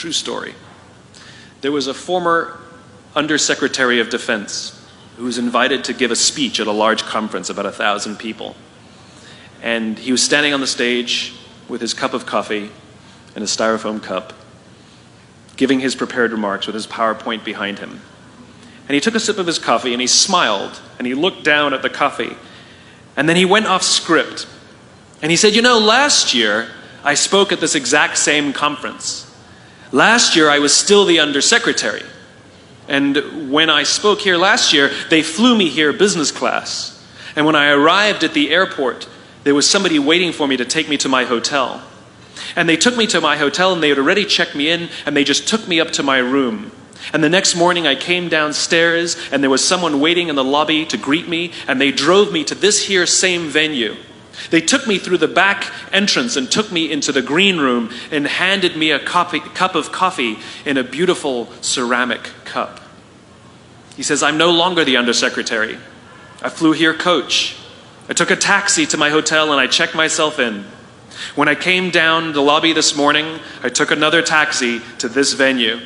True story. There was a former Undersecretary of Defense who was invited to give a speech at a large conference, about 1,000 people. And he was standing on the stage with his cup of coffee and a styrofoam cup, giving his prepared remarks with his PowerPoint behind him. And he took a sip of his coffee and he smiled and he looked down at the coffee. And then he went off script. And he said, last year I spoke at this exact same conference. Last year I was still the undersecretary. And when I spoke here last year, they flew me here business class. And when I arrived at the airport, there was somebody waiting for me to take me to my hotel. And they took me to my hotel and they had already checked me in and they just took me up to my room. And the next morning I came downstairs and there was someone waiting in the lobby to greet me and they drove me to this here same venue. They took me through the back entrance and took me into the green room and handed me a cup of coffee in a beautiful ceramic cup. He says, I'm no longer the undersecretary. I flew here coach. I took a taxi to my hotel and I checked myself in. When I came down the lobby this morning, I took another taxi to this venue.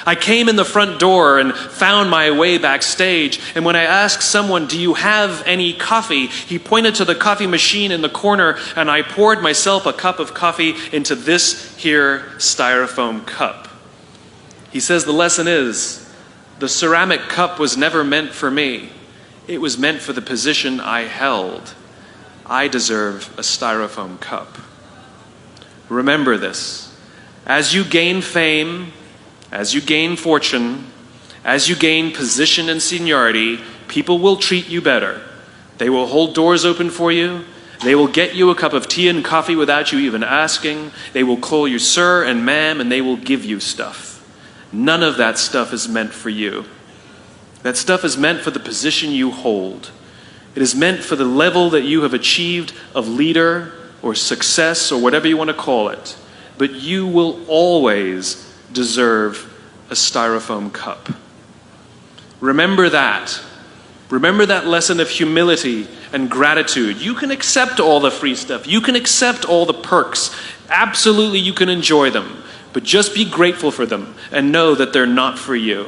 I came in the front door and found my way backstage, and when I asked someone, do you have any coffee? He pointed to the coffee machine in the corner, and I poured myself a cup of coffee into this here styrofoam cup. He says the lesson is, the ceramic cup was never meant for me. It was meant for the position I held. I deserve a styrofoam cup. Remember this. As you gain fame, as you gain fortune, as you gain position and seniority, people will treat you better. They will hold doors open for you. They will get you a cup of tea and coffee without you even asking. They will call you sir and ma'am, and they will give you stuff. None of that stuff is meant for you. That stuff is meant for the position you hold. It is meant for the level that you have achieved of leader or success or whatever you want to call it. But you will always deserve a styrofoam cup. Remember that. Remember that lesson of humility and gratitude. You can accept all the free stuff. You can accept all the perks. Absolutely, you can enjoy them. But just be grateful for them and know that they're not for you.